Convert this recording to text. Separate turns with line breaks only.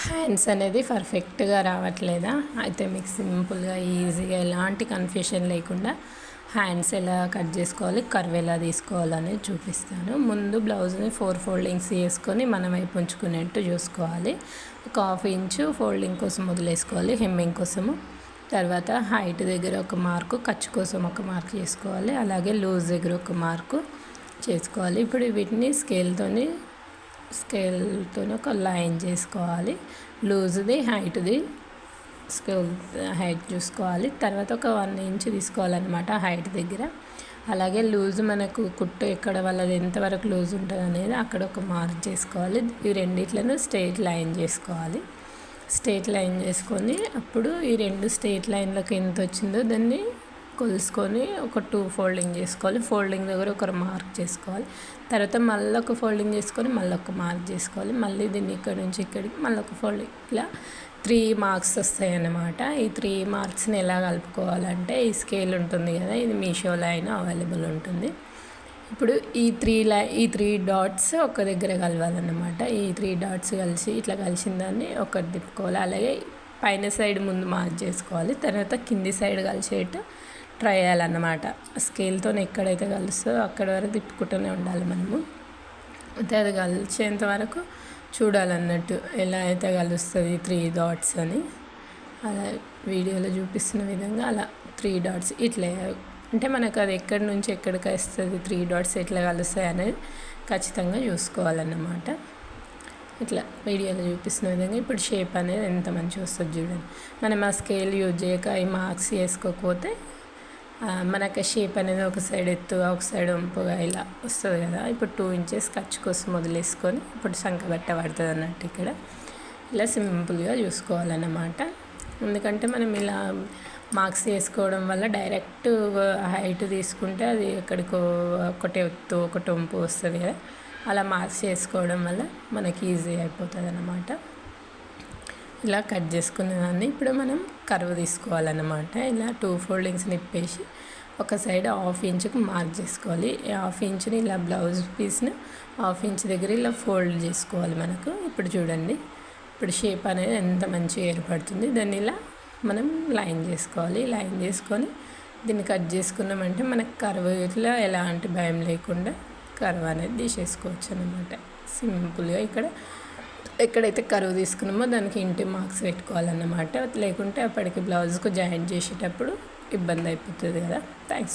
Hands అనేది పర్ఫెక్ట్గా రావట్లేదా? అయితే మీకు సింపుల్గా ఈజీగా ఎలాంటి కన్ఫ్యూషన్ లేకుండా హ్యాండ్స్ ఎలా కట్ చేసుకోవాలి, కర్వ్ ఎలా తీసుకోవాలనేది చూపిస్తాను. ముందు బ్లౌజ్ని 4 ఫోల్డింగ్స్ చేసుకొని మన వైపు ఉంచుకునేట్టు చూసుకోవాలి. ఒక 1/2 ఇంచు ఫోల్డింగ్ కోసం వదిలేసుకోవాలి, హెమ్మింగ్ కోసము. తర్వాత హైట్ దగ్గర ఒక మార్కు, ఖర్చు కోసం ఒక మార్క్ చేసుకోవాలి. అలాగే లూజ్ దగ్గర ఒక మార్కు చేసుకోవాలి. ఇప్పుడు వీటిని స్కేల్తో ఒక లైన్ చేసుకోవాలి. లూజ్ది హైట్ది స్కేల్ హైట్ చూసుకోవాలి. తర్వాత ఒక 1 ఇంచ్ తీసుకోవాలన్నమాట హైట్ దగ్గర. అలాగే లూజ్ మనకు కుట్టు ఎక్కడ వాళ్ళది ఎంతవరకు లూజ్ ఉంటుంది అనేది అక్కడ ఒక మార్క్ చేసుకోవాలి. ఈ రెండిట్లను స్ట్రెయిట్ లైన్ చేసుకోవాలి. స్ట్రెయిట్ లైన్ చేసుకొని అప్పుడు ఈ 2 స్ట్రెయిట్ లైన్లకు ఎంత వచ్చిందో దాన్ని కొలుసుకొని ఒక 2 ఫోల్డింగ్ చేసుకోవాలి. ఫోల్డింగ్ దగ్గర ఒక మార్క్ చేసుకోవాలి. తర్వాత మళ్ళీ ఒక ఫోల్డింగ్ చేసుకొని మళ్ళీ ఒక మార్క్ చేసుకోవాలి. మళ్ళీ దీన్ని ఇక్కడ నుంచి ఇక్కడికి మళ్ళీ ఒక ఫోల్డింగ్, ఇలా 3 మార్క్స్ వస్తాయి అన్నమాట. ఈ 3 మార్క్స్ని ఎలా కలుపుకోవాలంటే ఈ స్కేల్ ఉంటుంది కదా, ఇది మీషోలో అయినా అవైలబుల్ ఉంటుంది. ఇప్పుడు ఈ 3 డాట్స్ ఒక దగ్గర కలవాలన్నమాట. ఈ 3 డాట్స్ కలిసి ఇట్లా కలిసిన దాన్ని ఒకటి తిప్పుకోవాలి. అలాగే పైన సైడ్ ముందు మార్క్ చేసుకోవాలి. తర్వాత కింది సైడ్ కలిసేట్టు ట్రై చేయాలన్నమాట. స్కేల్తో ఎక్కడైతే కలుస్తుందో అక్కడ వరకు తిప్పుకుంటూనే ఉండాలి మనము. అయితే అది కలిసేంత వరకు చూడాలన్నట్టు ఎలా అయితే కలుస్తుంది 3 డాట్స్ అని. అలా వీడియోలో చూపిస్తున్న విధంగా అలా 3 డాట్స్ ఇట్లా, అంటే మనకు అది ఎక్కడి నుంచి ఎక్కడికి వస్తుంది 3 డాట్స్ ఎట్లా కలుస్తాయి అనేది ఖచ్చితంగా చూసుకోవాలన్నమాట. ఇట్లా వీడియోలో చూపిస్తున్న విధంగా ఇప్పుడు షేప్ అనేది ఎంత మంచిగా వస్తుంది చూడండి. మనం ఆ స్కేల్ యూజ్ చేయక ఈ మార్క్స్ వేసుకోకపోతే మనకు షేప్ అనేది ఒక సైడ్ ఎత్తుగా ఒక సైడ్ వంపుగా ఇలా వస్తుంది కదా. ఇప్పుడు 2 ఇంచెస్ ఖర్చు కోసం వదిలేసుకొని ఇప్పుడు సంక బట్ట పడుతుంది అన్నట్టు. ఇక్కడ ఇలా సింపుల్గా చూసుకోవాలన్నమాట. ఎందుకంటే మనం ఇలా మార్క్స్ వేసుకోవడం వల్ల డైరెక్ట్ హైట్ తీసుకుంటే అది ఎక్కడికో ఒకటే ఎత్తు ఒకటి వంపు వస్తుంది కదా. అలా మార్క్స్ చేసుకోవడం వల్ల మనకి ఈజీ అయిపోతుంది అన్నమాట. ఇలా కట్ చేసుకునే దాన్ని ఇప్పుడు మనం కర్వ్ తీసుకోవాలన్నమాట. ఇలా 2 ఫోల్డింగ్స్ నిప్పేసి ఒక సైడ్ 1/2 ఇంచుకు మార్క్ చేసుకోవాలి. 1/2 ఇంచుని ఇలా బ్లౌజ్ పీస్ను 1/2 ఇంచ్ దగ్గర ఇలా ఫోల్డ్ చేసుకోవాలి మనకు. ఇప్పుడు చూడండి, ఇప్పుడు షేప్ అనేది ఎంత మంచిగా ఏర్పడుతుంది. దాన్ని ఇలా మనం లైన్ చేసుకోవాలి. లైన్ చేసుకొని దీన్ని కట్ చేసుకున్నామంటే మనకు కర్వ్ ఇట్లా ఎలాంటి భయం లేకుండా కర్వ్ అనేది తీసేసుకోవచ్చు అన్నమాట. సింపుల్గా ఇక్కడ ఎక్కడైతే కర్వ్ తీసుకున్నామో దానికి ఇంటి మార్క్స్ పెట్టుకోవాలన్నమాట. లేకుంటే అప్పటికి బ్లౌజ్కు జాయింట్ చేసేటప్పుడు ఇబ్బంది అయిపోతుంది కదా. థ్యాంక్స్.